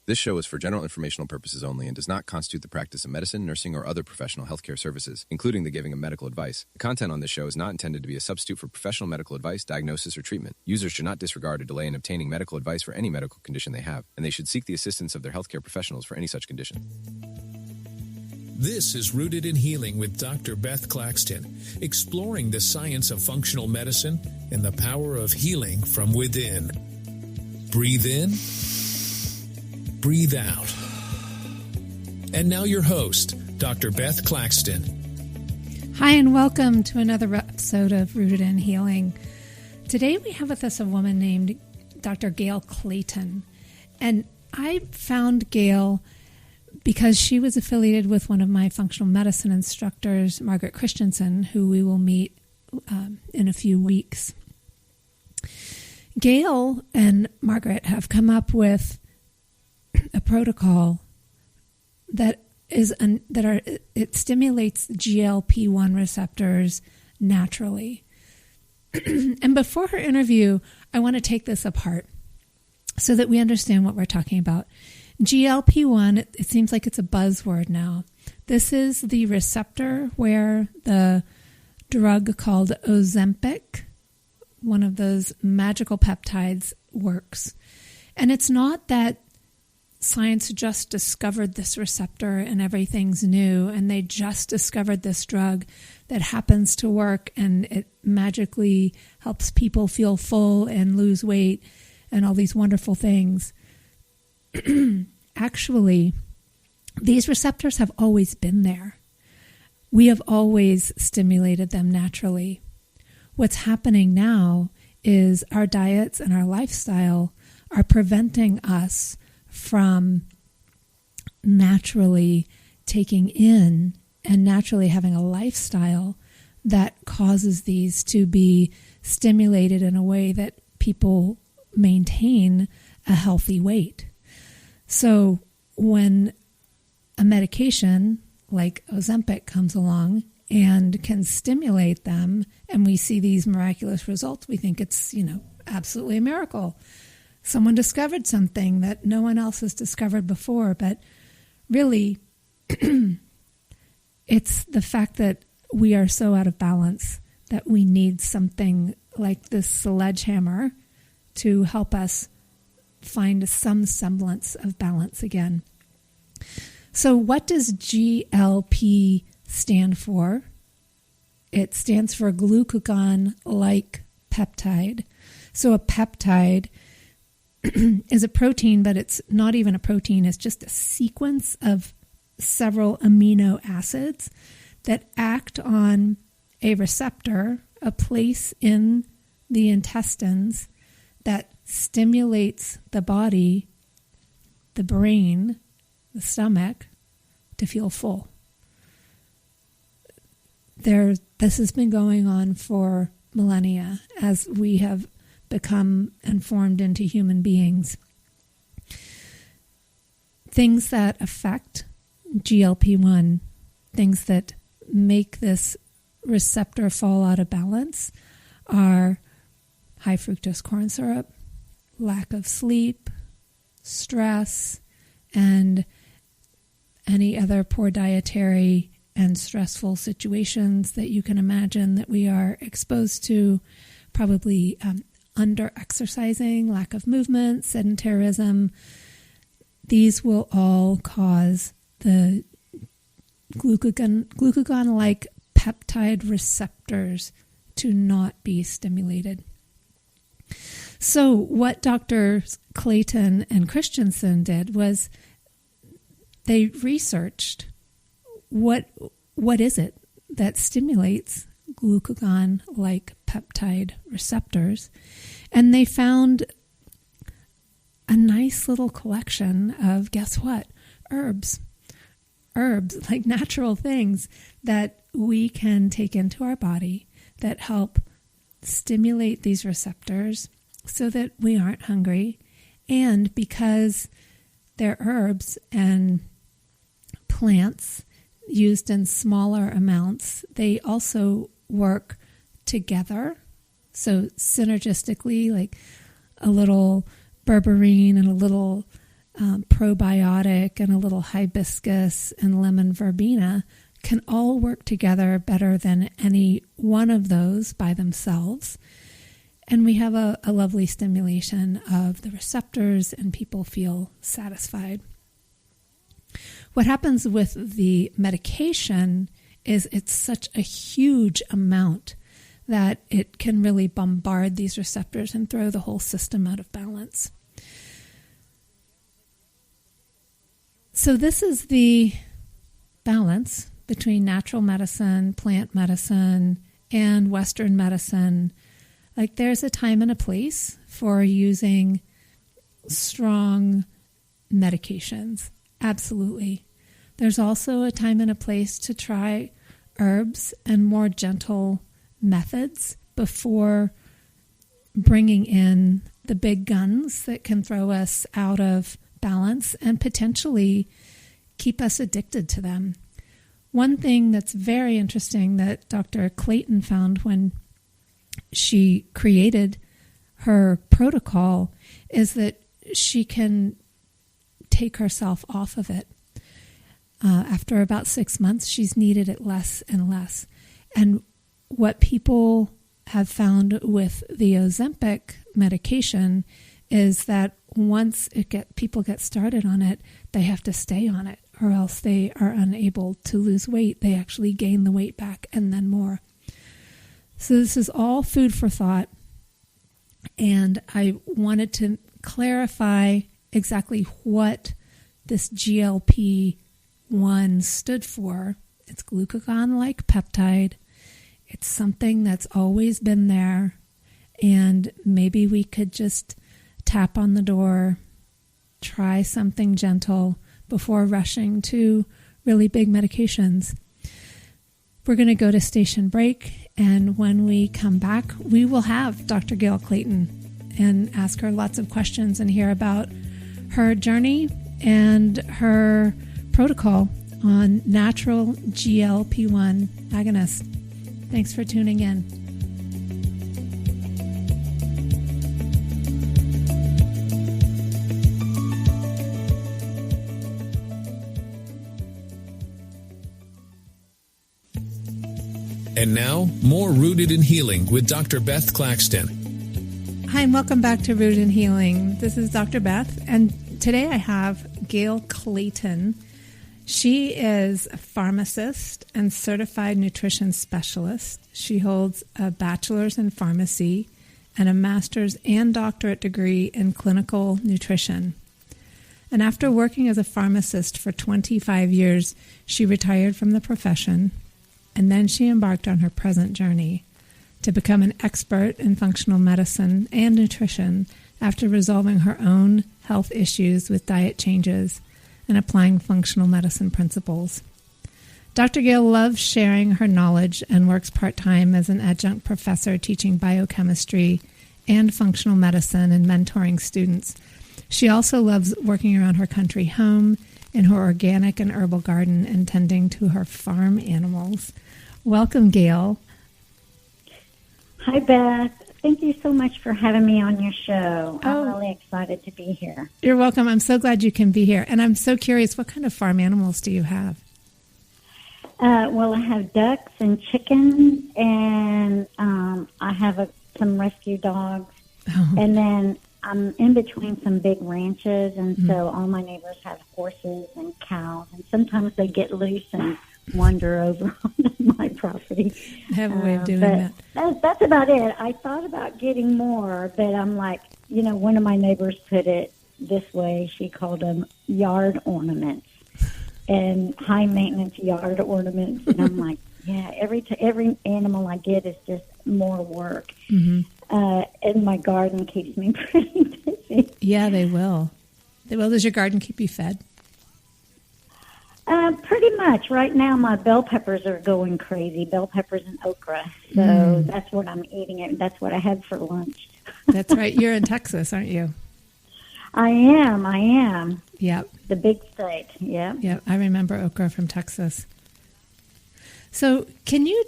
This show is for general informational purposes only and does not constitute the practice of medicine, nursing, or other professional healthcare services, including the giving of medical advice. The content on this show is not intended to be a substitute for professional medical advice, diagnosis, or treatment. Users should not disregard or delay in obtaining medical advice for any medical condition they have, and they should seek the assistance of their healthcare professionals for any such condition. This is Rooted in Healing with Dr. Beth Claxton, exploring the science of functional medicine and the power of healing from within. Breathe in, breathe out. And now your host, Dr. Beth Claxton. Hi, and welcome to another episode of Rooted in Healing. Today we have with us a woman named Dr. Gail Clayton. And I found Gail because she was affiliated with one of my functional medicine instructors, Margaret Christensen, who we will meet in a few weeks. Gail and Margaret have come up with a protocol that it stimulates GLP-1 receptors naturally. And before her interview, I want to take this apart so that we understand what we're talking about. GLP-1, it seems like it's a buzzword now. This is the receptor where the drug called Ozempic, one of those magical peptides, works. And it's not that science just discovered this receptor and everything's new, and they just discovered this drug that happens to work and it magically helps people feel full and lose weight and all these wonderful things. Actually, these receptors have always been there. We have always stimulated them naturally. What's happening now is our diets and our lifestyle are preventing us from naturally taking in and naturally having a lifestyle that causes these to be stimulated in a way that people maintain a healthy weight. So when a medication like Ozempic comes along and can stimulate them, and we see these miraculous results, we think it's, absolutely a miracle. Someone discovered something that no one else has discovered before, but really, it's the fact that we are so out of balance that we need something like this sledgehammer to help us find some semblance of balance again. So what does GLP stand for? It stands for glucagon-like peptide. So a peptide is a protein, but it's not even a protein. It's just a sequence of several amino acids that act on a receptor, a place in the intestines that stimulates the body, the brain, the stomach, to feel full. This has been going on for millennia as we have become and formed into human beings. Things that affect GLP-1, things that make this receptor fall out of balance, are high fructose corn syrup, lack of sleep, stress, and any other poor dietary and stressful situations that you can imagine that we are exposed to, probably under-exercising, lack of movement, sedentarism. These will all cause the glucagon-like peptide receptors to not be stimulated. So what Drs. Clayton and Christensen did was they researched what is it that stimulates glucagon-like peptide receptors, and they found a nice little collection of, guess what, herbs, like natural things that we can take into our body that help stimulate these receptors so that we aren't hungry. And because they're herbs and plants used in smaller amounts, they also work together. So synergistically, like a little berberine and a little probiotic and a little hibiscus and lemon verbena can all work together better than any one of those by themselves. And we have a lovely stimulation of the receptors, and people feel satisfied. What happens with the medication is it's such a huge amount that it can really bombard these receptors and throw the whole system out of balance. So this is the balance between natural medicine, plant medicine, and Western medicine. Like, there's a time and a place for using strong medications. Absolutely. There's also a time and a place to try herbs and more gentle methods before bringing in the big guns that can throw us out of balance and potentially keep us addicted to them. One thing that's very interesting that Dr. Clayton found when she created her protocol is that she can take herself off of it. After about 6 months, she's needed it less and less. And what people have found with the Ozempic medication is that once people get started on it, they have to stay on it, or else they are unable to lose weight. They actually gain the weight back and then more. So this is all food for thought, and I wanted to clarify exactly what this GLP-1 stood for. It's glucagon-like peptide. It's something that's always been there, and maybe we could just tap on the door, try something gentle before rushing to really big medications. We're going to go to station break, and when we come back, we will have Dr. Gail Clayton and ask her lots of questions and hear about her journey and her protocol on natural GLP-1 agonist. Thanks for tuning in. And now, more Rooted in Healing with Dr. Beth Claxton. Hi, and welcome back to Rooted in Healing. This is Dr. Beth, and today I have Gail Clayton. She is a pharmacist and certified nutrition specialist. She holds a bachelor's in pharmacy and a master's and doctorate degree in clinical nutrition. And after working as a pharmacist for 25 years, she retired from the profession. And then she embarked on her present journey to become an expert in functional medicine and nutrition after resolving her own health issues with diet changes and applying functional medicine principles. Dr. Gail loves sharing her knowledge and works part-time as an adjunct professor teaching biochemistry and functional medicine and mentoring students. She also loves working around her country home in her organic and herbal garden and tending to her farm animals. Welcome, Gail. Hi, Beth. Thank you so much for having me on your show. I'm really excited to be here. You're welcome. I'm so glad you can be here. And I'm so curious, what kind of farm animals do you have? Well, I have ducks and chickens, and I have some rescue dogs. Oh. And then I'm in between some big ranches, and so all my neighbors have horses and cows, and sometimes they get loose and wander over onto my property. I have a way of doing that. That's about it. I thought about getting more, but I'm like, one of my neighbors put it this way. She called them yard ornaments and high-maintenance yard ornaments. And I'm like, yeah, every animal I get is just more work. Mm-hmm. And my garden keeps me pretty busy. Yeah, they will. Does your garden keep you fed? Pretty much. Right now, my bell peppers are going crazy. Bell peppers and okra. So that's what I'm eating. That's what I had for lunch. That's right. You're in Texas, aren't you? I am. Yep. The big state. Yep. Yep. I remember okra from Texas. So can you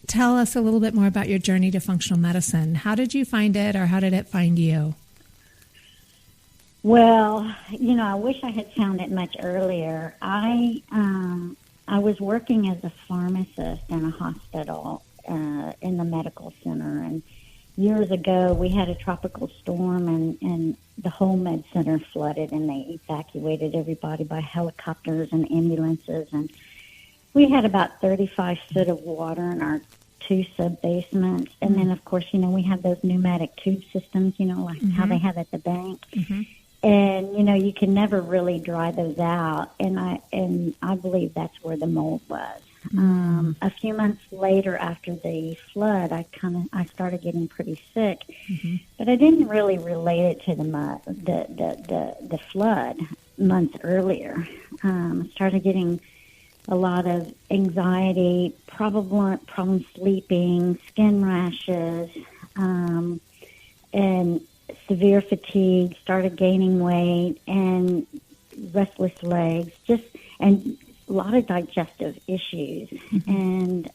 tell us a little bit more about your journey to functional medicine? How did you find it, or how did it find you? Well, I wish I had found it much earlier. I was working as a pharmacist in a hospital in the medical center, and years ago we had a tropical storm, and the whole med center flooded, and they evacuated everybody by helicopters and ambulances, and we had about 35 foot of water in our 2 sub-basements, and then, of course, we have those pneumatic tube systems, like how they have at the bank. And, you can never really dry those out, and I believe that's where the mold was. A few months later, after the flood, I started getting pretty sick, but I didn't really relate it to the flood months earlier. I started getting a lot of anxiety, problem sleeping, skin rashes, and severe fatigue, started gaining weight, and restless legs, and a lot of digestive issues. And,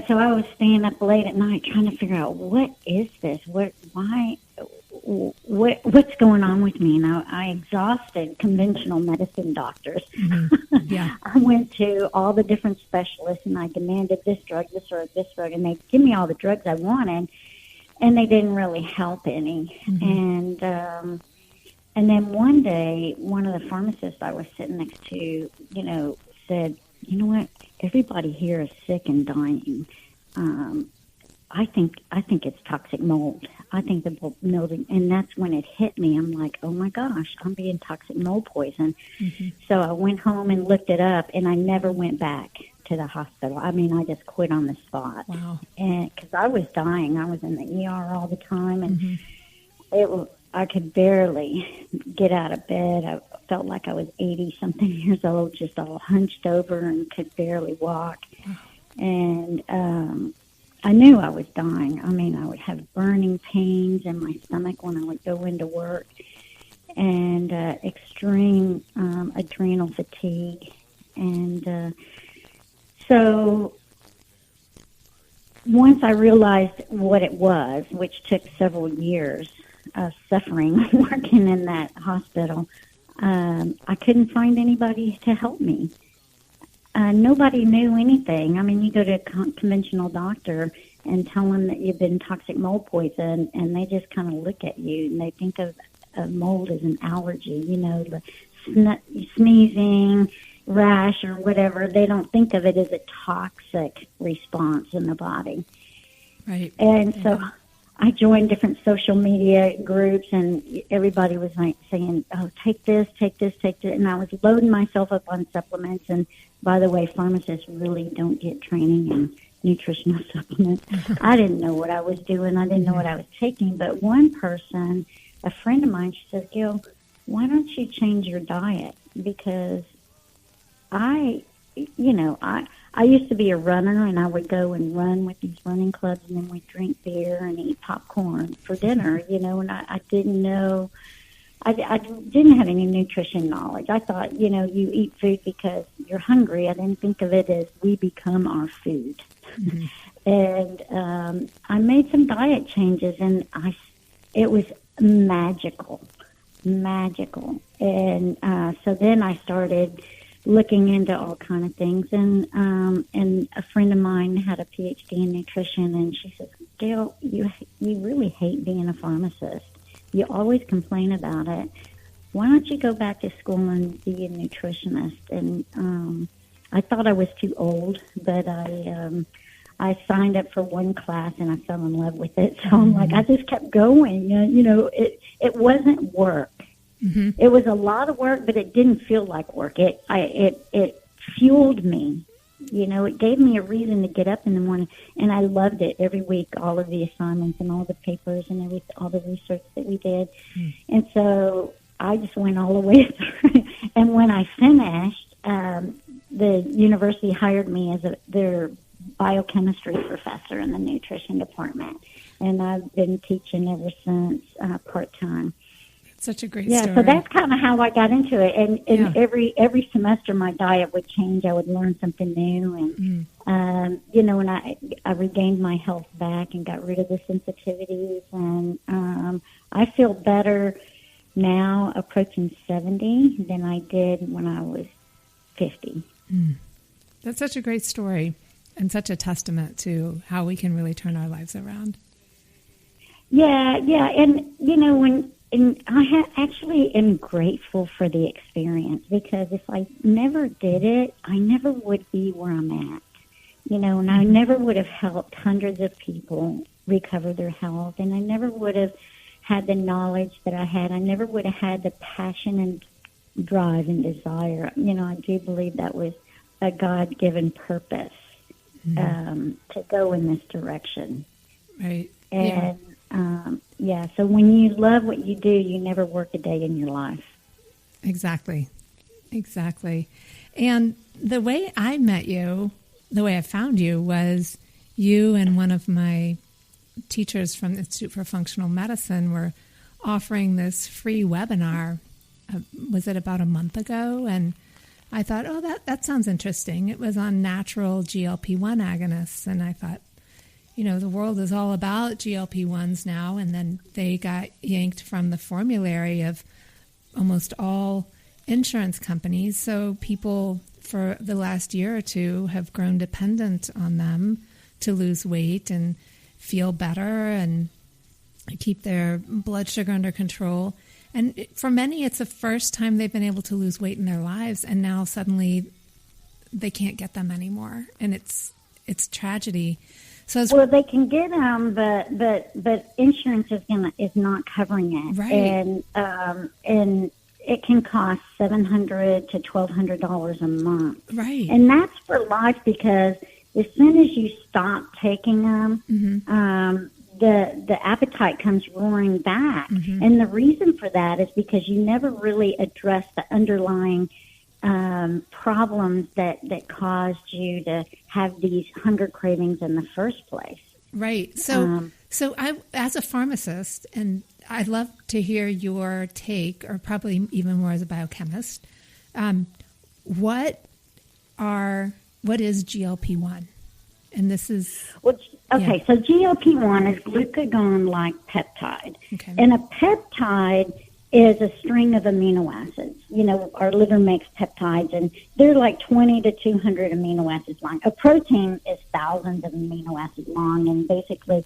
so I was staying up late at night trying to figure out, what is this? What's going on with me? And I exhausted conventional medicine doctors. Yeah. I went to all the different specialists, and I demanded this drug, and they'd give me all the drugs I wanted, and they didn't really help any. And then one day, one of the pharmacists I was sitting next to, said, "You know what? Everybody here is sick and dying. I think it's toxic mold. I think the mold," and that's when it hit me. I'm like, "Oh my gosh, I'm being toxic mold poisoned." So I went home and looked it up, and I never went back to the hospital. I mean, I just quit on the spot. Wow. And because I was dying, I was in the ER all the time, and I could barely get out of bed. I felt like I was 80-something years old, just all hunched over and could barely walk. Wow. And I knew I was dying. I mean, I would have burning pains in my stomach when I would go into work, and extreme adrenal fatigue. And so once I realized what it was, which took several years of suffering working in that hospital, I couldn't find anybody to help me. Nobody knew anything. I mean, you go to a conventional doctor and tell them that you've been toxic mold poisoned, and they just kind of look at you, and they think of mold as an allergy, sneezing, rash, or whatever. They don't think of it as a toxic response in the body. Right. And so I joined different social media groups, and everybody was saying, "Oh, take this, take this, take this." And I was loading myself up on supplements. And by the way, pharmacists really don't get training in nutritional supplements. I didn't know what I was doing. I didn't know what I was taking. But one person, a friend of mine, she says, "Gail, why don't you change your diet?" Because I used to be a runner, and I would go and run with these running clubs, and then we'd drink beer and eat popcorn for dinner, and I didn't know, I didn't have any nutrition knowledge. I thought, you eat food because you're hungry. I didn't think of it as we become our food. And I made some diet changes, and it was magical. And so then I started looking into all kind of things, and a friend of mine had a PhD in nutrition, and she says, "Gail, you really hate being a pharmacist. You always complain about it. Why don't you go back to school and be a nutritionist?" And I thought I was too old, but I signed up for one class, and I fell in love with it. So I'm like, I just kept going. It wasn't work. It was a lot of work, but it didn't feel like work. It fueled me. It gave me a reason to get up in the morning, and I loved it every week, all of the assignments and all the papers and all the research that we did. And so I just went all the way through. And when I finished, the university hired me as their biochemistry professor in the nutrition department, and I've been teaching ever since, part-time. Such a great story. So that's kind of how I got into it. And every semester my diet would change. I would learn something new. And, and I regained my health back and got rid of the sensitivities. And I feel better now approaching 70 than I did when I was 50. That's such a great story and such a testament to how we can really turn our lives around. Yeah. And, and I actually am grateful for the experience, because if I never did it, I never would be where I'm at, and I never would have helped hundreds of people recover their health, and I never would have had the knowledge that I had. I never would have had the passion and drive and desire. I do believe that was a God-given purpose to go in this direction. Right. And, so when you love what you do, you never work a day in your life. Exactly. And the way I met you, the way I found you, was you and one of my teachers from the Institute for Functional Medicine were offering this free webinar. Was it about a month ago? And I thought, that sounds interesting. It was on natural GLP-1 agonists. And I thought, the world is all about GLP-1s now. And then they got yanked from the formulary of almost all insurance companies. So people for the last year or two have grown dependent on them to lose weight and feel better and keep their blood sugar under control. And for many, it's the first time they've been able to lose weight in their lives, and now suddenly they can't get them anymore, and it's tragedy. So they can get them, but insurance is not covering it, right? And it can cost $700 to $1,200 a month, right? And that's for life, because as soon as you stop taking them, the appetite comes roaring back. And the reason for that is because you never really address the underlying problems that caused you to have these hunger cravings in the first place. Right. So I, as a pharmacist, and I'd love to hear your take, or probably even more as a biochemist, what is GLP-1? And this is... So GLP-1 is glucagon-like peptide. Okay. And a peptide is a string of amino acids. Our liver makes peptides, and they're like 20 to 200 amino acids long. A protein is thousands of amino acids long, and basically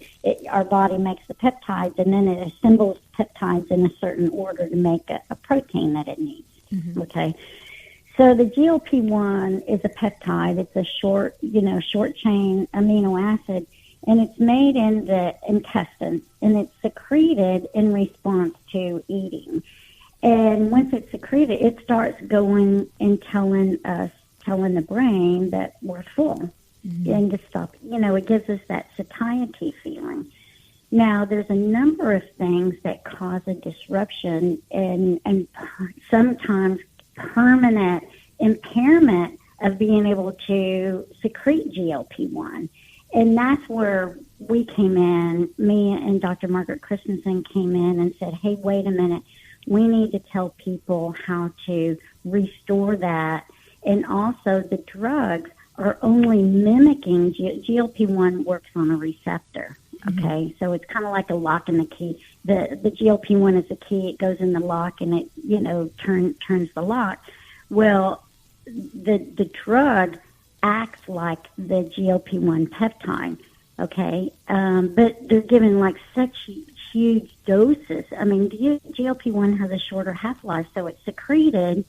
our body makes the peptides, and then it assembles peptides in a certain order to make a protein that it needs. Okay. So the GLP-1 is a peptide. It's a short chain amino acid, and it's made in the intestines, and it's secreted in response to eating. And once it's secreted, it starts going and telling the brain that we're full, and to stop. It gives us that satiety feeling. Now, there's a number of things that cause a disruption and sometimes permanent impairment of being able to secrete GLP-1. And that's where we came in. Me and Dr. Margaret Christensen came in and said, hey, wait a minute. We need to tell people how to restore that. And also the drugs are only mimicking. GLP-1 works on a receptor. Okay, so it's kind of like a lock and the key. The GLP-1 is the key. It goes in the lock and it turns the lock. Well, the drug acts like the GLP-1 peptide, okay? But they're given like such huge doses. I mean, GLP-1 has a shorter half-life, so it's secreted,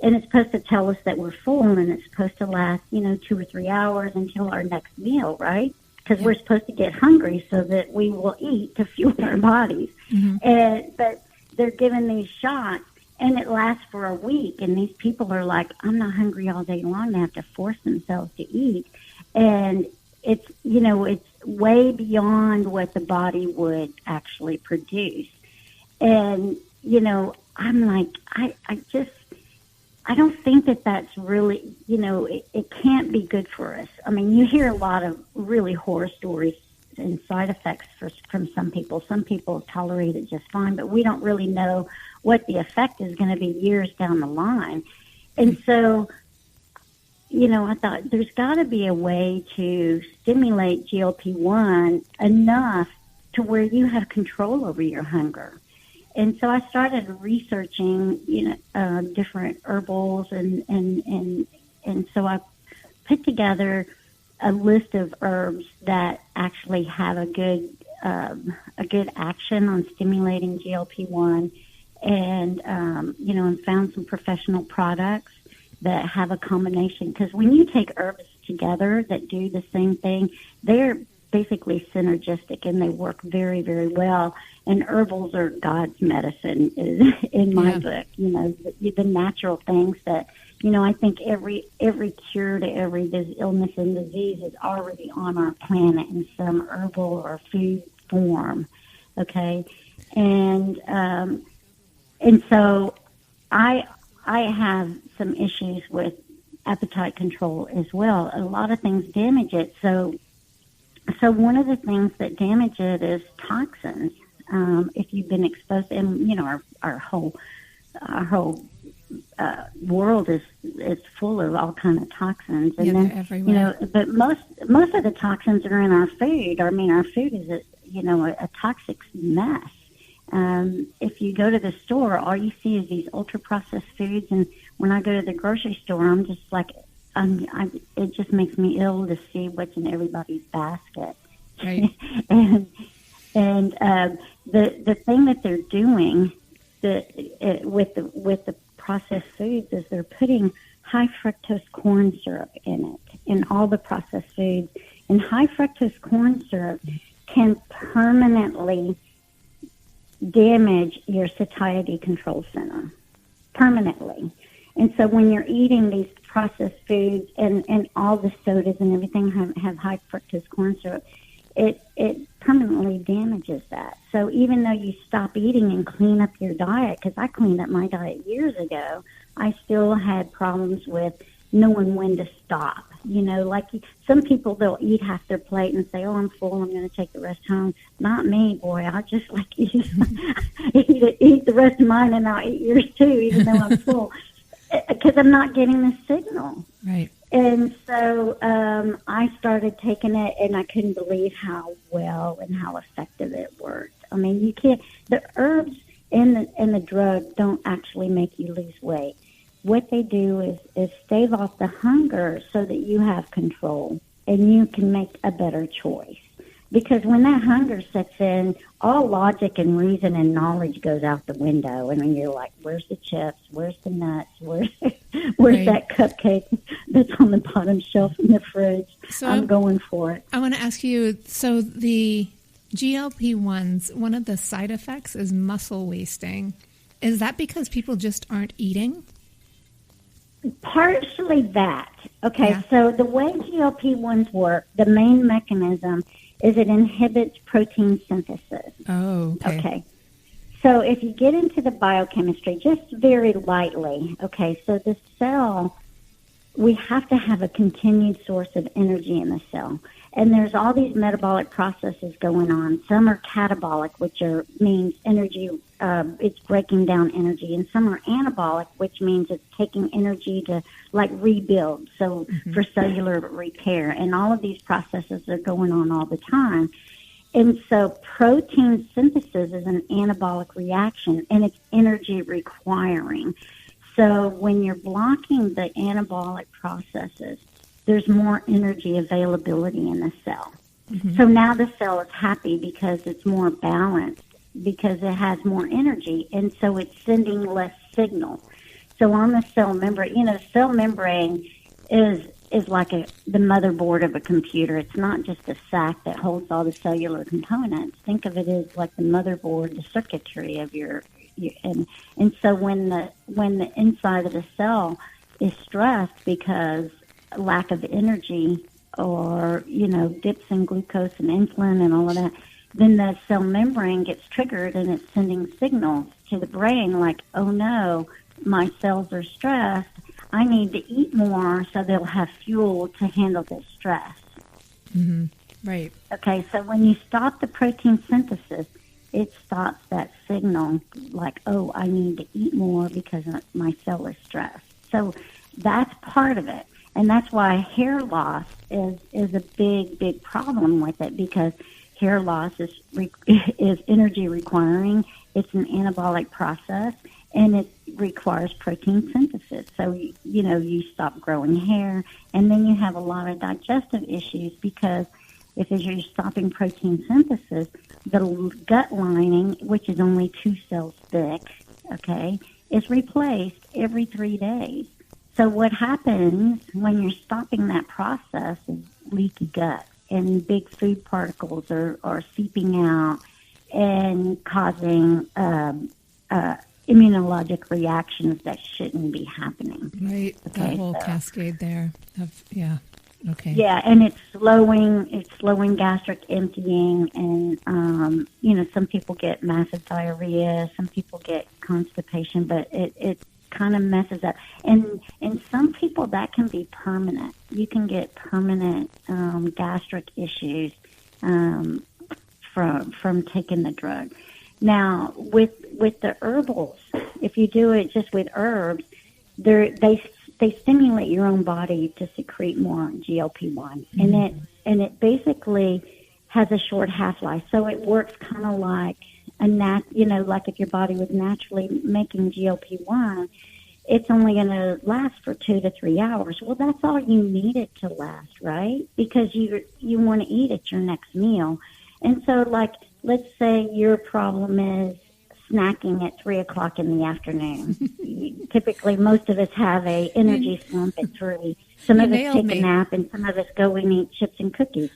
and it's supposed to tell us that we're full, and it's supposed to last, 2 or 3 hours until our next meal, right? Because we're supposed to get hungry so that we will eat to fuel our bodies. But they're given these shots, and it lasts for a week, and these people are like, I'm not hungry all day long. They have to force themselves to eat. And it's, it's way beyond what the body would actually produce. And, I'm like, I don't think that that's really, it can't be good for us. I mean, you hear a lot of really horror stories and side effects from some people. Some people tolerate it just fine, but we don't really know what the effect is going to be years down the line. And so, I thought there's got to be a way to stimulate GLP-1 enough to where you have control over your hunger. And so I started researching, different herbals, and so I put together a list of herbs that actually have a good action on stimulating GLP-1, and found some professional products that have a combination. Because when you take herbs together that do the same thing, they're basically synergistic and they work very, very well. And herbals are God's medicine, is in my book. The natural things that, I think every cure to every illness and disease is already on our planet in some herbal or food form. Okay, and so I have some issues with appetite control as well. A lot of things damage it. So one of the things that damage it is toxins. If you've been exposed, and our whole world is full of all kind of toxins, and then everywhere. But most of the toxins are in our food. I mean, our food is a toxic mess. If you go to the store, all you see is these ultra processed foods, and when I go to the grocery store, I'm just like, it just makes me ill to see what's in everybody's basket. Right. and the thing that they're doing with the processed foods is they're putting high fructose corn syrup in it, in all the processed foods. And high fructose corn syrup can permanently damage your satiety control center, permanently. And so when you're eating these processed foods and all the sodas and everything have high fructose corn syrup, it permanently damages that. So even though you stop eating and clean up your diet, because I cleaned up my diet years ago, I still had problems with knowing when to stop. Like some people, they'll eat half their plate and say, "Oh, I'm full, I'm going to take the rest home." Not me, boy. I just eat the rest of mine, and I'll eat yours too, even though I'm full, because I'm not getting the signal. Right. And so I started taking it, and I couldn't believe how well and how effective it worked. I mean, you can't. The herbs and the drug don't actually make you lose weight. What they do is stave off the hunger so that you have control and you can make a better choice. Because when that hunger sets in, all logic and reason and knowledge goes out the window. And then you're like, where's the chips? Where's the nuts? Where's Right. that cupcake that's on the bottom shelf in the fridge? So I'm going for it. I want to ask you, so the GLP-1s, one of the side effects is muscle wasting. Is that because people just aren't eating? Partially that. Okay, Yeah. so the way GLP-1s work, the main mechanism is it inhibits protein synthesis. Oh, Okay. So if you get into the biochemistry, just very lightly, okay, so the cell, we have to have a continued source of energy in the cell. And there's all these metabolic processes going on. Some are catabolic, which means energy, it's breaking down energy. And some are anabolic, which means it's taking energy to, like, rebuild, so for cellular repair. And all of these processes are going on all the time. And so protein synthesis is an anabolic reaction, and it's energy requiring. So when you're blocking the anabolic processes, there's more energy availability in the cell. So now the cell is happy because it's more balanced, because it has more energy, and so it's sending less signal. So on the cell membrane, cell membrane is like the motherboard of a computer. It's not just a sac that holds all the cellular components. Think of it as like the motherboard, the circuitry of and so when the inside of the cell is stressed because lack of energy, or dips in glucose and insulin and all of that, then the cell membrane gets triggered and it's sending signals to the brain like, oh no, my cells are stressed, I need to eat more so they'll have fuel to handle this stress. Right. Okay, so when you stop the protein synthesis, it stops that signal like, oh, I need to eat more because my cell is stressed. So that's part of it. And that's why hair loss is a big, big problem with it, because hair loss is energy requiring, it's an anabolic process, and it requires protein synthesis. So, you stop growing hair, and then you have a lot of digestive issues because if you're stopping protein synthesis, the gut lining, which is only 2 cells thick, okay, is replaced every 3 days. So what happens when you're stopping that process is leaky gut, and big food particles are seeping out and causing immunologic reactions that shouldn't be happening. Right, okay, that whole cascade there. Okay. Yeah, and it's slowing gastric emptying, and some people get massive diarrhea, some people get constipation, but it kind of messes up. And in some people that can be permanent. You can get permanent gastric issues from taking the drug. Now, with the herbals, if you do it just with herbs, they stimulate your own body to secrete more GLP-1, and it basically has a short half-life. So it works kind of like like if your body was naturally making GLP-1, it's only going to last for 2 to 3 hours. Well, that's all you need it to last, right? Because you want to eat at your next meal. And so, like, let's say your problem is snacking at 3 o'clock in the afternoon. Typically, most of us have a energy slump at 3. Some of us take a nap, and some of us go and eat chips and cookies.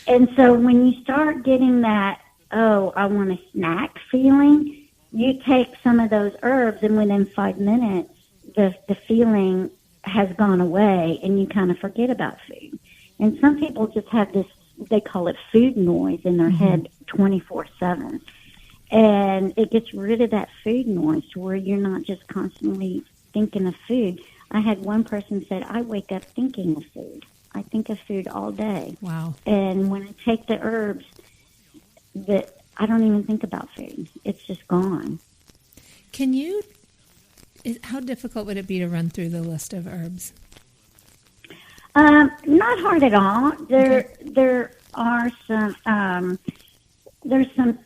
And so when you start getting that, I want a snack feeling, you take some of those herbs, and within 5 minutes, the feeling has gone away, and you kind of forget about food. And some people just have this, they call it food noise in their head 24/7. And it gets rid of that food noise to where you're not just constantly thinking of food. I had one person said, I wake up thinking of food. I think of food all day. Wow. And when I take the herbs, I don't even think about food. It's just gone. How difficult would it be to run through the list of herbs? Not hard at all. There are some, there's some,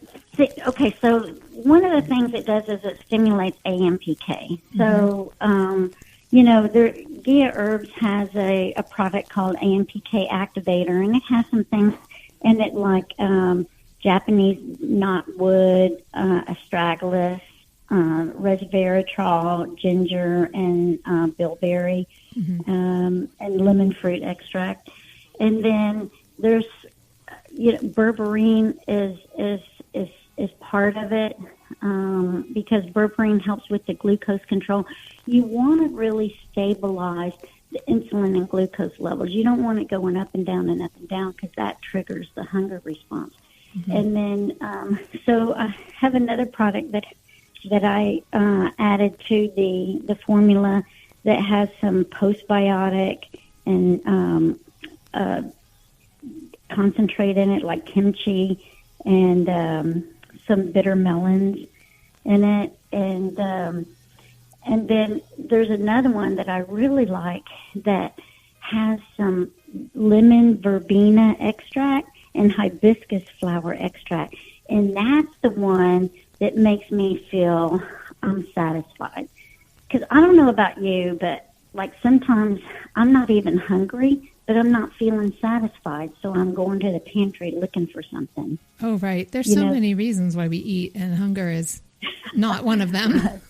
okay, so one of the things it does is it stimulates AMPK. So, Gia Herbs has a product called AMPK Activator, and it has some things in it like Japanese knotwood, astragalus, resveratrol, ginger, and bilberry, and lemon fruit extract. And then there's, berberine is part of it because berberine helps with the glucose control. You want to really stabilize the insulin and glucose levels. You don't want it going up and down because that triggers the hunger response. And then, so I have another product that I added to the formula that has some postbiotic and concentrate in it, like kimchi and some bitter melons in it. And then there's another one that I really like that has some lemon verbena extract and hibiscus flower extract. And that's the one that makes me feel I'm satisfied. Because I don't know about you, but like sometimes I'm not even hungry, but I'm not feeling satisfied. So I'm going to the pantry looking for something. Oh, right. There's so many reasons why we eat, and hunger is not one of them.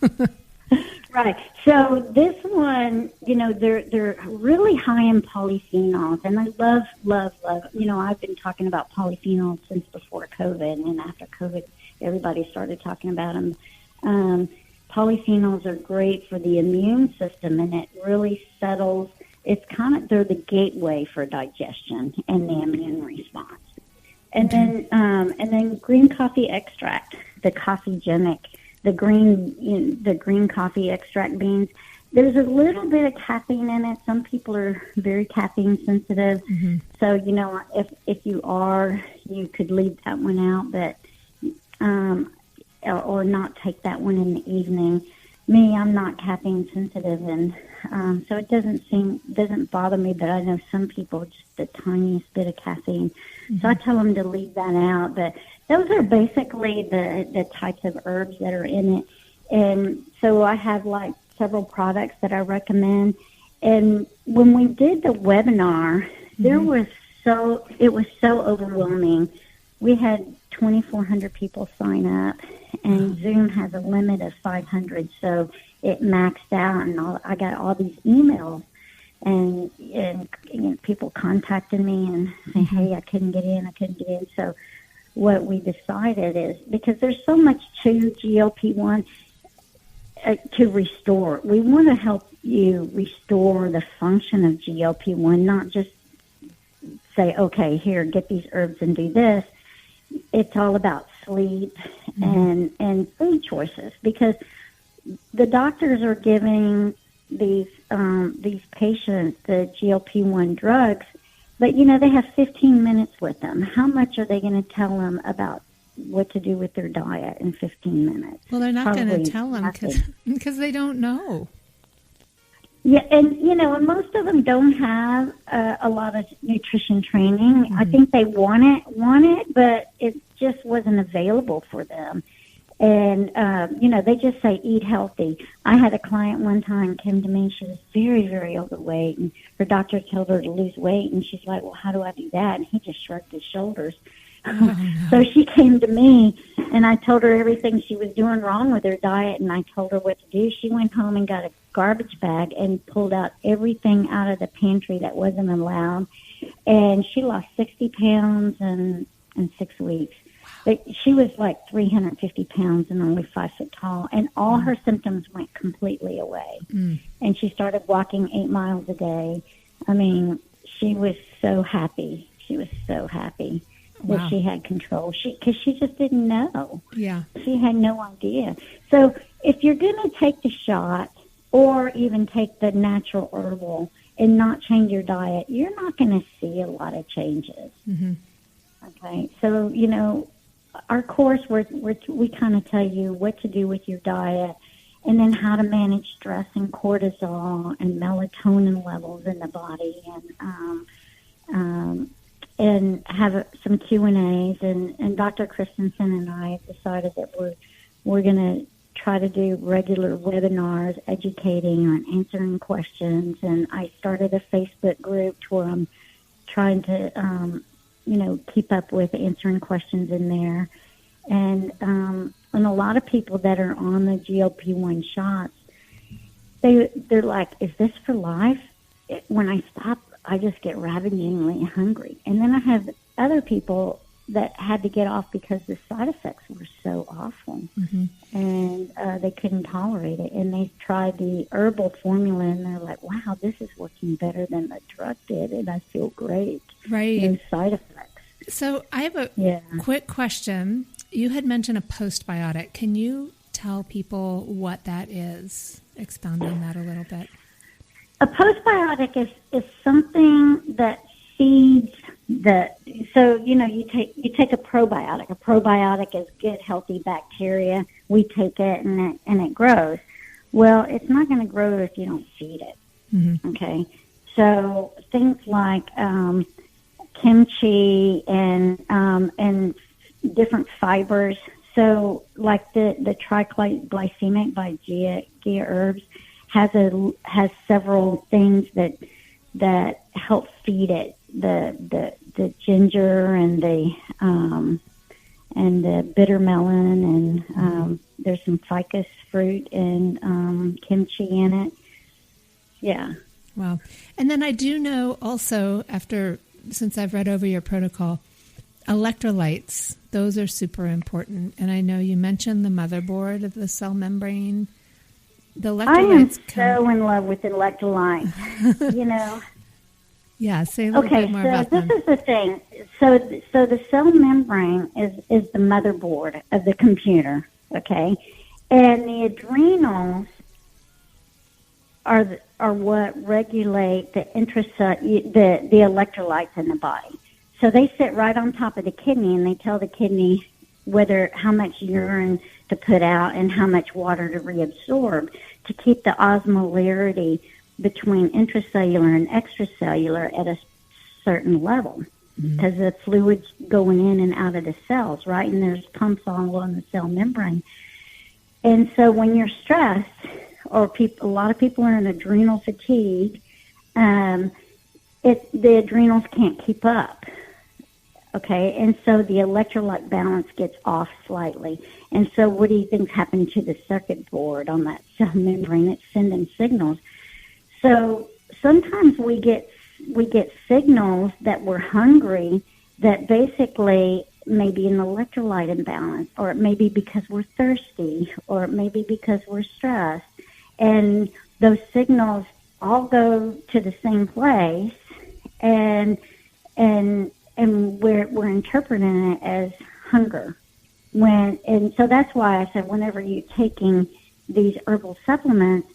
Right. So this one, they're really high in polyphenols, and I love. I've been talking about polyphenols since before COVID, and after COVID, everybody started talking about them. Polyphenols are great for the immune system, and it really settles. They're the gateway for digestion and the immune response. And then green coffee extract, the coffeegenic. The green coffee extract beans. There's a little bit of caffeine in it. Some people are very caffeine sensitive. So, if you are, you could leave that one out, but or not take that one in the evening. Me, I'm not caffeine sensitive, and so it doesn't bother me, but I know some people just the tiniest bit of caffeine. So I tell them to leave that out, but those are basically the types of herbs that are in it. And so I have like several products that I recommend. And when we did the webinar, it was so overwhelming. We had 2,400 people sign up, and Zoom has a limit of 500, so it maxed out, and I got all these emails, and people contacted me and saying, hey, I couldn't get in. So what we decided is, because there's so much to GLP-1 to restore, we want to help you restore the function of GLP-1, not just say, okay, here, get these herbs and do this. It's all about sleep and food choices, because the doctors are giving these patients the GLP-1 drugs, but they have 15 minutes with them. How much are they going to tell them about what to do with their diet in 15 minutes? Well, they're not going to tell them because they don't know. Yeah, and and most of them don't have a lot of nutrition training. I think they want it, but it just wasn't available for them. And they just say eat healthy. I had a client one time came to me. She was very, very overweight, and her doctor told her to lose weight, and she's like, "Well, how do I do that?" And he just shrugged his shoulders. So she came to me, and I told her everything she was doing wrong with her diet, and I told her what to do. She went home and got a garbage bag and pulled out everything out of the pantry that wasn't allowed, and she lost 60 pounds in 6 weeks. But she was like 350 pounds and only 5 foot tall, and all her symptoms went completely away. And she started walking 8 miles a day. I mean, she was so happy. She was so happy. That she had control, because she just didn't know. Yeah, she had no idea. So if you're going to take the shot or even take the natural herbal and not change your diet, you're not going to see a lot of changes. Okay, so our course we kind of tell you what to do with your diet, and then how to manage stress and cortisol and melatonin levels in the body, and have some Q&As, and Dr. Christensen and I have decided that we're going to try to do regular webinars educating on answering questions, and I started a Facebook group where I'm trying to keep up with answering questions in there, and a lot of people that are on the GLP-1 shots, they're like, is this for life? When I stop, I just get ravagingly hungry. And then I have other people that had to get off because the side effects were so awful, and they couldn't tolerate it. And they tried the herbal formula, and they're like, wow, this is working better than the drug did, and I feel great. Right. No side effects. So I have a quick question. You had mentioned a postbiotic. Can you tell people what that is? Expound on that a little bit. A postbiotic is something that feeds you take a probiotic. A probiotic is good, healthy bacteria. We take it and it grows. Well, it's not going to grow if you don't feed it. Okay, so things like kimchi and different fibers. So like the triglycemic by Gia Herbs has several things that help feed it. The ginger and the bitter melon, and there's some ficus fruit and kimchi in it. Yeah. Wow. And then I do know also, since I've read over your protocol, electrolytes, those are super important. And I know you mentioned the motherboard of the cell membrane. The electrolytes I am so in love with electrolytes, Yeah, say a little bit more about them. Okay, so this is the thing. So the cell membrane is the motherboard of the computer, okay? And the adrenals are what regulate the the electrolytes in the body. So they sit right on top of the kidney, and they tell the kidney how much urine to put out and how much water to reabsorb to keep the osmolarity between intracellular and extracellular at a certain level. because the fluid's going in and out of the cells, right? And there's pumps all along the cell membrane. And so when you're stressed, or a lot of people are in adrenal fatigue, the adrenals can't keep up. Okay, and so the electrolyte balance gets off slightly. And so what do you think's happening to the circuit board on that cell membrane? It's sending signals. So sometimes we get signals that we're hungry that basically may be an electrolyte imbalance, or it may be because we're thirsty, or it may be because we're stressed. And those signals all go to the same place, and we're interpreting it as hunger. And so that's why I said whenever you're taking these herbal supplements,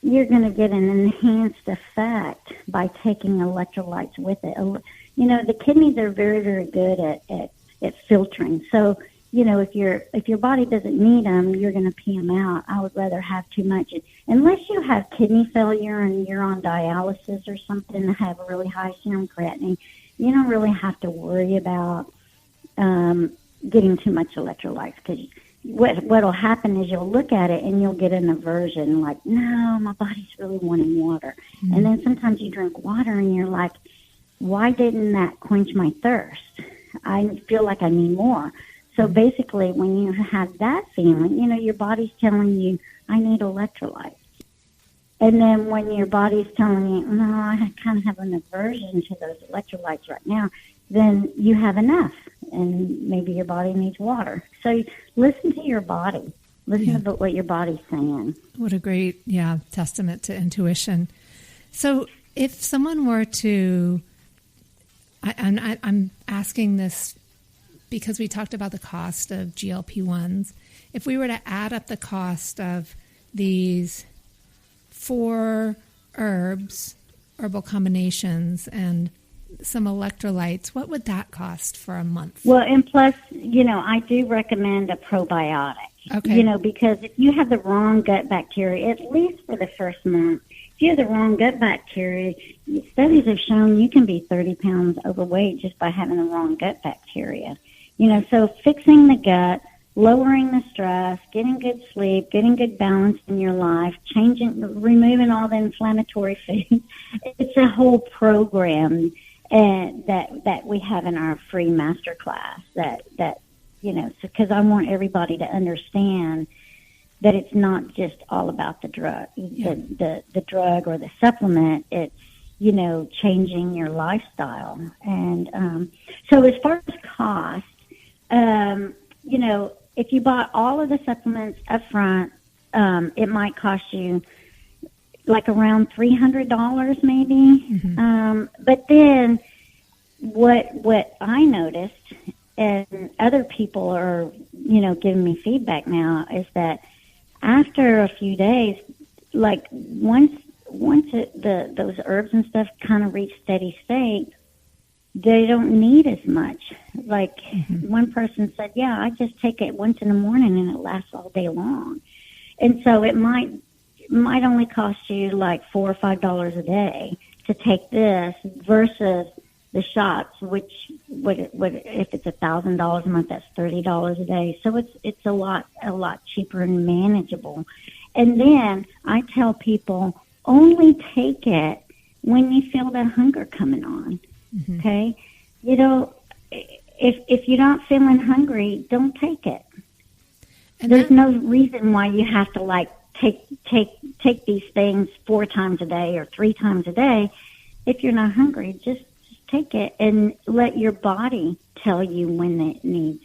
you're going to get an enhanced effect by taking electrolytes with it. You know, the kidneys are very, very good at filtering. So, you know, if your body doesn't need them, you're going to pee them out. I would rather have too much. Unless you have kidney failure and you're on dialysis or something that have a really high serum creatinine, you don't really have to worry about getting too much electrolytes, because what'll happen is you'll look at it and you'll get an aversion, like, no, my body's really wanting water. Mm-hmm. And then sometimes you drink water and you're like, why didn't that quench my thirst? I feel like I need more. So basically, when you have that feeling, you know, your body's telling you, I need electrolytes. And then when your body's telling you, no, I kind of have an aversion to those electrolytes right now, then you have enough, and maybe your body needs water. So listen to your body. Listen to what your body's saying. What a great, testament to intuition. So if someone were to, I'm asking this because we talked about the cost of GLP-1s. If we were to add up the cost of these 4 herbal combinations, and some electrolytes, what would that cost for a month? Well, and plus, you know, I do recommend a probiotic. Okay. You know, because if you have the wrong gut bacteria, at least for the first month, if you have the wrong gut bacteria, studies have shown you can be 30 pounds overweight just by having the wrong gut bacteria. You know, so fixing the gut, lowering the stress, getting good sleep, getting good balance in your life, removing all the inflammatory foods. It's a whole program that we have in our free master class that you know, because I want everybody to understand that it's not just all about the drug, the drug or the supplement. It's, you know, changing your lifestyle. And so as far as cost, you know, if you bought all of the supplements up front, it might cost you like around $300 maybe. Mm-hmm. But then what I noticed, and other people are, you know, giving me feedback now, is that after a few days, like once those herbs and stuff kind of reach steady state, they don't need as much. Like one person said, yeah, I just take it once in the morning and it lasts all day long. And so it might only cost you like $4 or $5 a day to take this versus the shots, which would if it's $1,000 a month, that's $30 a day. So it's a lot cheaper and manageable. And then I tell people, only take it when you feel that hunger coming on. Mm-hmm. Okay, you know, if you're not feeling hungry, don't take it. And there's no reason why you have to like take these things 4 times a day or 3 times a day. If you're not hungry, just take it and let your body tell you when it needs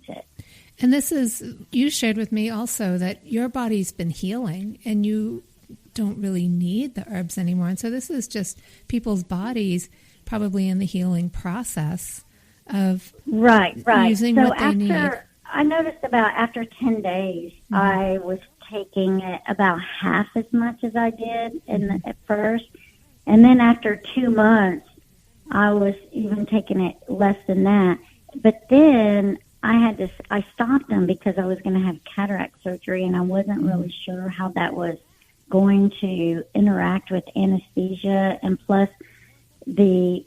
it. And this is, you shared with me also that your body's been healing and you don't really need the herbs anymore. And so this is just people's bodies probably in the healing process of using what they need. I noticed after 10 days, mm-hmm. I was taking it about half as much as I did at first. And then after 2 months, I was even taking it less than that. But then I stopped them because I was going to have cataract surgery, and I wasn't really sure how that was going to interact with anesthesia. And plus, the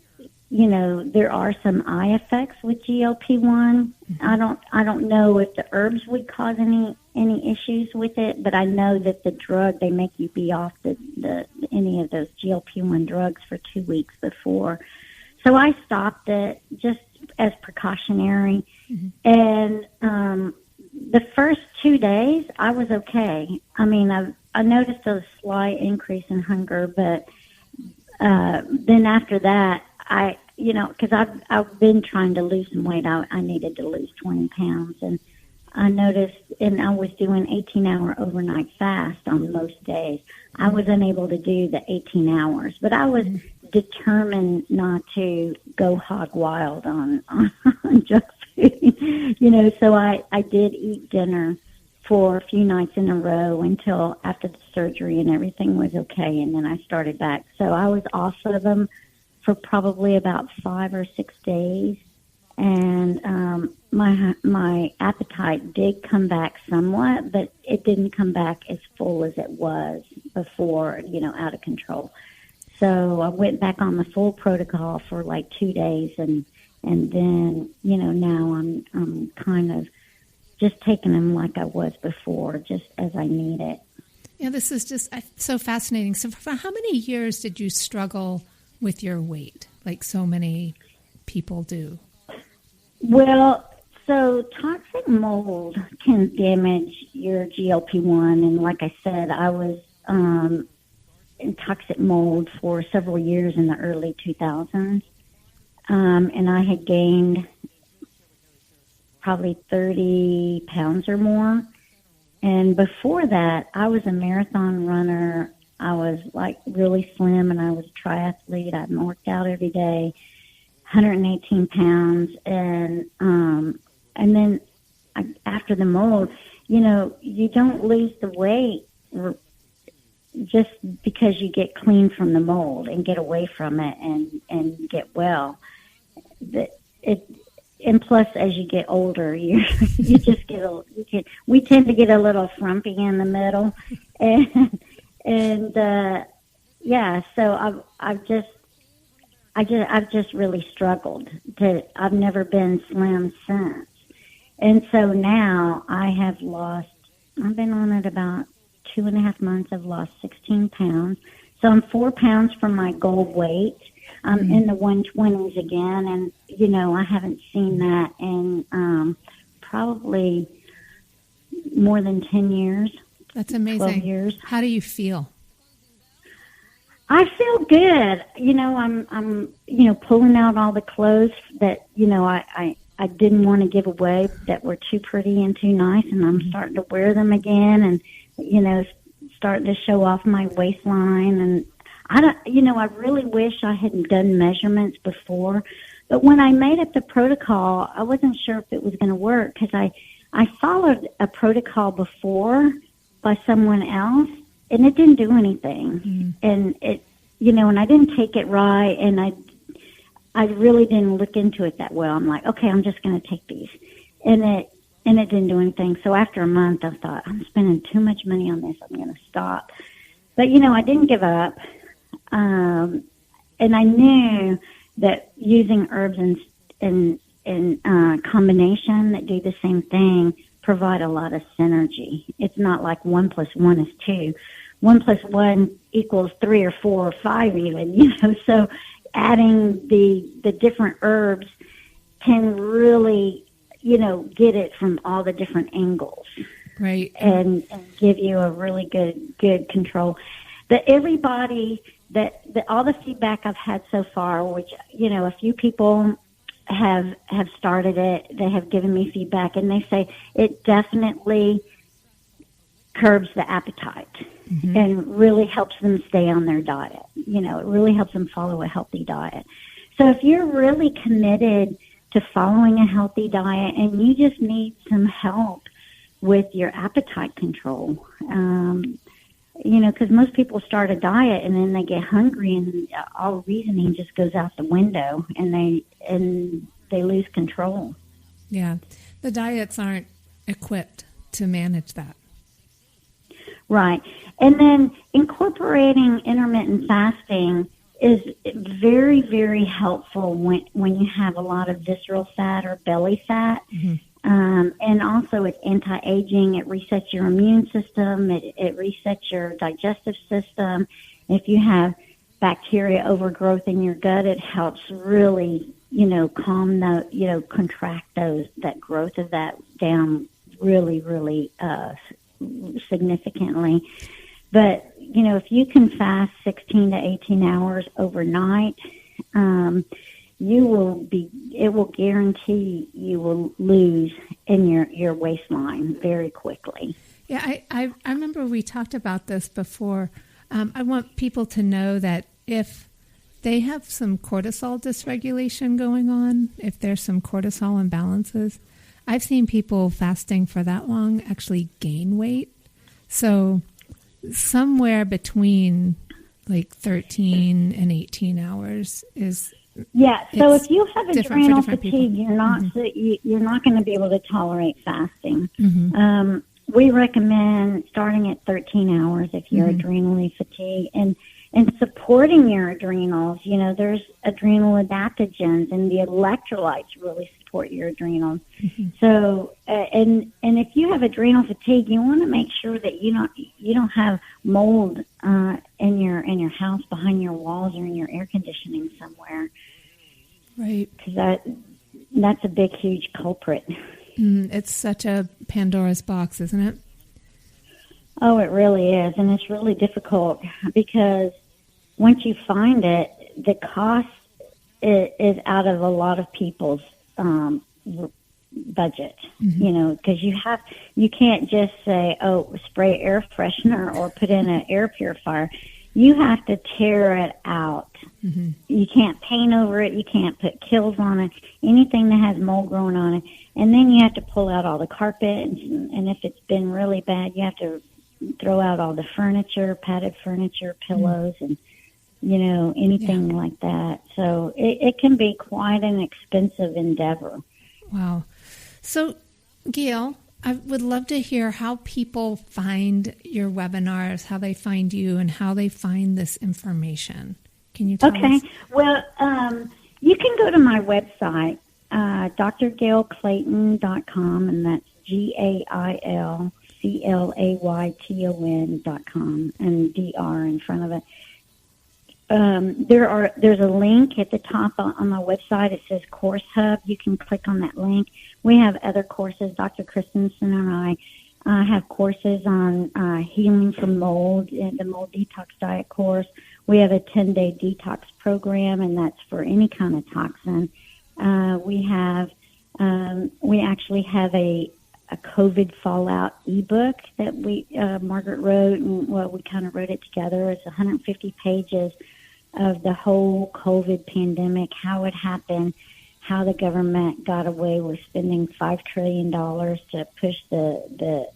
there are some eye effects with GLP-1. I don't know if the herbs would cause any issues with it, but I know that the drug, they make you be off any of those GLP-1 drugs for 2 weeks before. So I stopped it just as precautionary. And the first 2 days, I was okay. I mean, I noticed a slight increase in hunger, but then after that, because I've been trying to lose some weight. I needed to lose 20 pounds, and I noticed, and I was doing 18-hour overnight fast on most days. I was unable to do the 18 hours, but I was determined not to go hog wild on junk food. So I did eat dinner for a few nights in a row until after the surgery and everything was okay, and then I started back. So I was off of them for probably about 5 or 6 days, and my appetite did come back somewhat, but it didn't come back as full as it was before, out of control. So I went back on the full protocol for like 2 days, and then now I'm kind of just taking them like I was before, just as I need it. Yeah, this is just so fascinating. So for how many years did you struggle with your weight, like so many people do? Well, so toxic mold can damage your GLP-1, and like I said, I was in toxic mold for several years in the early 2000s, and I had gained probably 30 pounds or more. And before that, I was a marathon runner. I was like really slim, and I was a triathlete. I worked out every day, 118 pounds. And then after the mold, you don't lose the weight just because you get clean from the mold and get away from it and get well. And plus, as you get older, you just we tend to get a little frumpy in the middle, so I've just really struggled. I've never been slim since, and so now I've been on it about 2.5 months. I've lost 16 pounds, so I'm 4 pounds from my goal weight. I'm in the 120s again, and, I haven't seen that in probably more than 10 years. That's amazing. 12 years. How do you feel? I feel good. I'm pulling out all the clothes that, I didn't want to give away that were too pretty and too nice, and I'm starting to wear them again and, starting to show off my waistline. And I really wish I hadn't done measurements before, but when I made up the protocol, I wasn't sure if it was going to work, because I followed a protocol before by someone else, and it didn't do anything. And it, and I didn't take it right, and I really didn't look into it that well. I'm like, okay, I'm just going to take these, and it didn't do anything. So after a month, I thought, I'm spending too much money on this. I'm going to stop. But I didn't give up. And I knew that using herbs in combination that do the same thing provide a lot of synergy. It's not like 1 + 1 is 2. 1 + 1 equals 3 or 4 or 5 even, So adding the different herbs can really, get it from all the different angles. Right. And give you a really good control. That everybody... all the feedback I've had so far, which, a few people have started it, they have given me feedback, and they say it definitely curbs the appetite and really helps them stay on their diet. It really helps them follow a healthy diet. So if you're really committed to following a healthy diet and you just need some help with your appetite control, because most people start a diet and then they get hungry and all reasoning just goes out the window and they lose control. Yeah. The diets aren't equipped to manage that. Right. And then incorporating intermittent fasting is very, very helpful when you have a lot of visceral fat or belly fat. And also it's anti-aging. It resets your immune system. It resets your digestive system. If you have bacteria overgrowth in your gut, it helps really, calm contract that growth of that down really, really significantly. But, if you can fast 16 to 18 hours overnight, it will guarantee you will lose in your waistline very quickly. Yeah, I remember we talked about this before. I want people to know that if they have some cortisol dysregulation going on, if there's some cortisol imbalances, I've seen people fasting for that long actually gain weight. So somewhere between like 13 and 18 hours is... Yeah, so if you have adrenal fatigue, you're not going to be able to tolerate fasting. We recommend starting at 13 hours if you're adrenally fatigued, and supporting your adrenals. There's adrenal adaptogens, and the electrolytes really support your adrenals. So, and if you have adrenal fatigue, you want to make sure that you don't have mold in your house, behind your walls, or in your air conditioning somewhere. Right. Because that's a big, huge culprit. It's such a Pandora's box, isn't it? Oh, it really is. And it's really difficult because once you find it, the cost is out of a lot of people's budget, because you can't just say, spray air freshener or put in an air purifier. You have to tear it out. You can't paint over it. You can't put kills on it, anything that has mold growing on it. And then you have to pull out all the carpet. And if it's been really bad, you have to throw out all the furniture, padded furniture, pillows, and, anything like that. So it can be quite an expensive endeavor. Wow. So, Gail, I would love to hear how people find your webinars, how they find you, and how they find this information. Can you tell us? Okay. Well, you can go to my website, drgailclayton.com, and that's GailClayton.com, and DR in front of it. There's a link at the top on my website. It says Course Hub. You can click on that link. We have other courses. Dr. Christensen and I have courses on healing from mold, the mold detox diet course. We have a 10-day detox program, and that's for any kind of toxin. We actually have a COVID fallout ebook that Margaret wrote, and we kind of wrote it together. It's 150 pages of the whole COVID pandemic, how it happened, how the government got away with spending $5 trillion to push the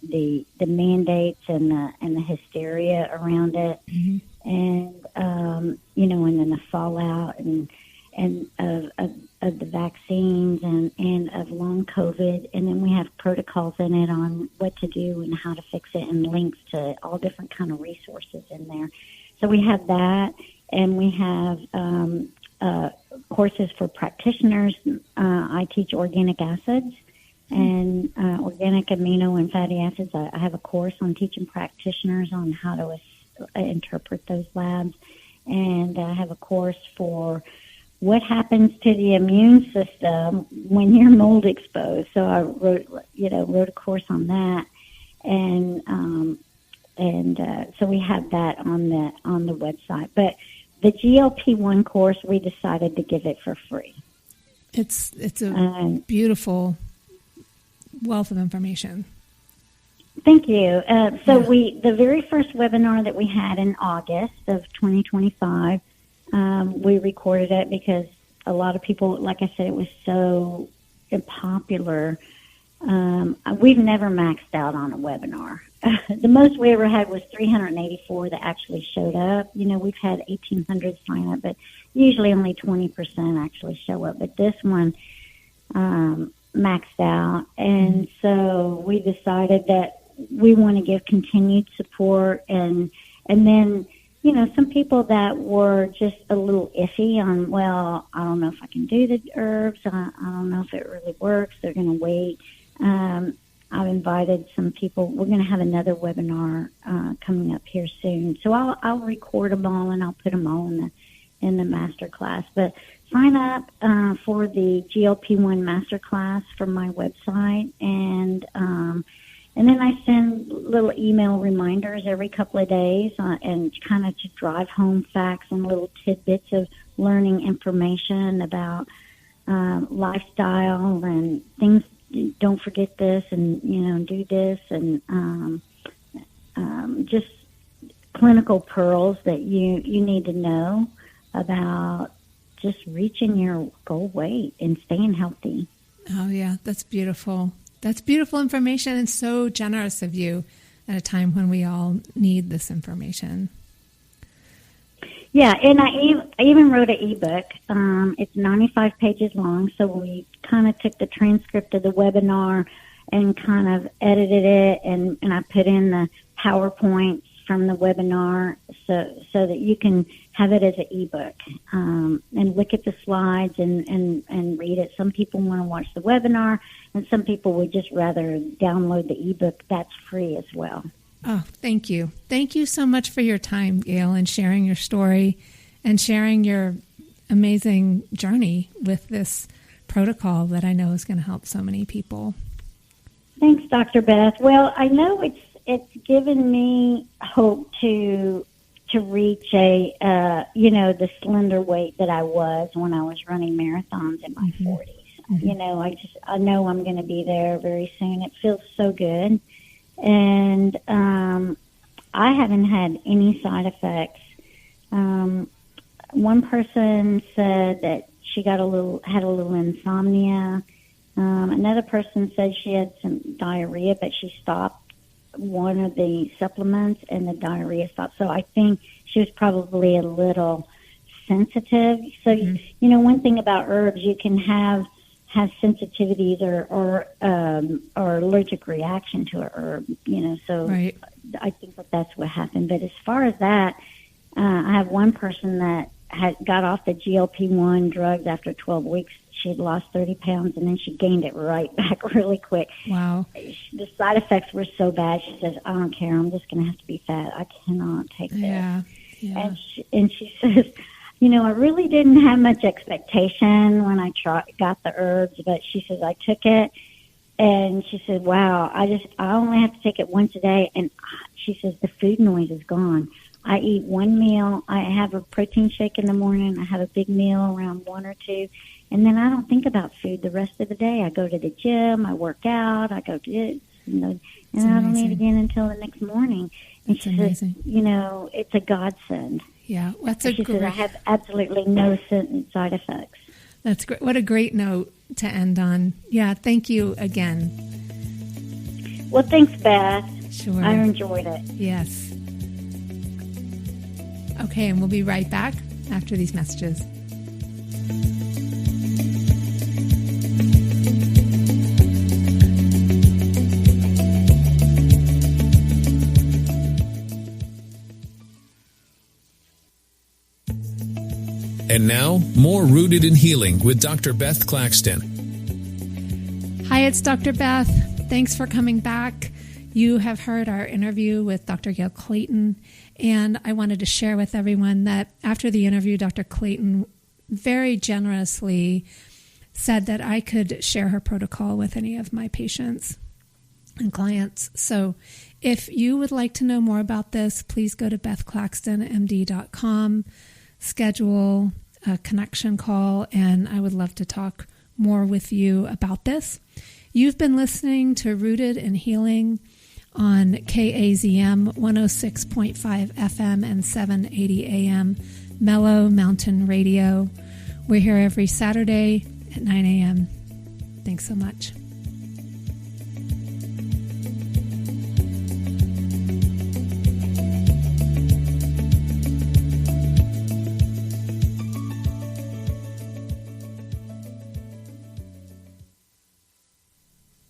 mandates and the hysteria around it, and and then the fallout and of the vaccines and of long COVID, and then we have protocols in it on what to do and how to fix it, and links to all different kind of resources in there. So we have that, and we have courses for practitioners. I teach organic acids and organic amino and fatty acids. I have a course on teaching practitioners on how to interpret those labs, and I have a course for what happens to the immune system when you're mold exposed. So I wrote a course on that, and so we have that on the website. But the GLP-1 course, we decided to give it for free. It's a beautiful wealth of information. Thank you. The very first webinar that we had in August of 2025, we recorded it because a lot of people, like I said, it was so popular. We've never maxed out on a webinar. The most we ever had was 384 that actually showed up. We've had 1,800 sign up, but usually only 20% actually show up. But this one maxed out. And so we decided that we want to give continued support, and then some people that were just a little iffy on, well, I don't know if I can do the herbs. I don't know if it really works. They're going to wait. I've invited some people. We're going to have another webinar coming up here soon. So I'll record them all and I'll put them all in the master class. But sign up for the GLP-1 master class from my website, and then I send little email reminders every couple of days and kind of to drive home facts and little tidbits of learning information about lifestyle and things. Don't forget this, and do this, and just clinical pearls that you need to know about just reaching your goal weight and staying healthy. Oh yeah, that's beautiful. That's beautiful information, and so generous of you at a time when we all need this information. Yeah, and I even wrote an ebook. It's 95 pages long, so we kind of took the transcript of the webinar and kind of edited it, and I put in the PowerPoints from the webinar so that you can have it as an ebook and look at the slides and read it. Some people want to watch the webinar, and some people would just rather download the ebook. That's free as well. Oh, thank you. Thank you so much for your time, Gail, and sharing your story and sharing your amazing journey with this protocol that I know is going to help so many people. Thanks, Dr. Beth. Well, I know it's given me hope to reach the slender weight that I was when I was running marathons in my 40s. Mm-hmm. I know I'm going to be there very soon. It feels so good. And I haven't had any side effects. One person said that she had a little insomnia. Another person said she had some diarrhea, but she stopped one of the supplements and the diarrhea stopped. So I think she was probably a little sensitive. So, one thing about herbs, you can have sensitivities or allergic reaction to a herb, so right. I think that's what happened. But as far as that, I have one person that got off the GLP-1 drugs after 12 weeks. She had lost 30 pounds, and then she gained it right back really quick. Wow. The side effects were so bad. She says, I don't care. I'm just going to have to be fat. I cannot take this. Yeah. And she says, I really didn't have much expectation when I got the herbs, but she says I took it, and she said, wow, I only have to take it once a day, and she says the food noise is gone. I eat one meal. I have a protein shake in the morning. I have a big meal around 1 or 2, and then I don't think about food the rest of the day. I go to the gym, I work out, I go to this, and I don't eat again until the next morning. And she says, it's a godsend. Yeah, that's a great. I have absolutely no side effects. That's great. What a great note to end on. Yeah, thank you again. Well, thanks, Beth. Sure. I enjoyed it. Yes. Okay, and we'll be right back after these messages. And now, more Rooted in Healing with Dr. Beth Claxton. Hi, it's Dr. Beth. Thanks for coming back. You have heard our interview with Dr. Gail Clayton, and I wanted to share with everyone that after the interview, Dr. Clayton very generously said that I could share her protocol with any of my patients and clients. So if you would like to know more about this, please go to bethclaxtonmd.com, schedule a connection call, and I would love to talk more with you about this. You've been listening to Rooted in Healing on KAZM 106.5 FM and 780 AM Mellow Mountain Radio. We're here every Saturday at 9 a.m. Thanks so much.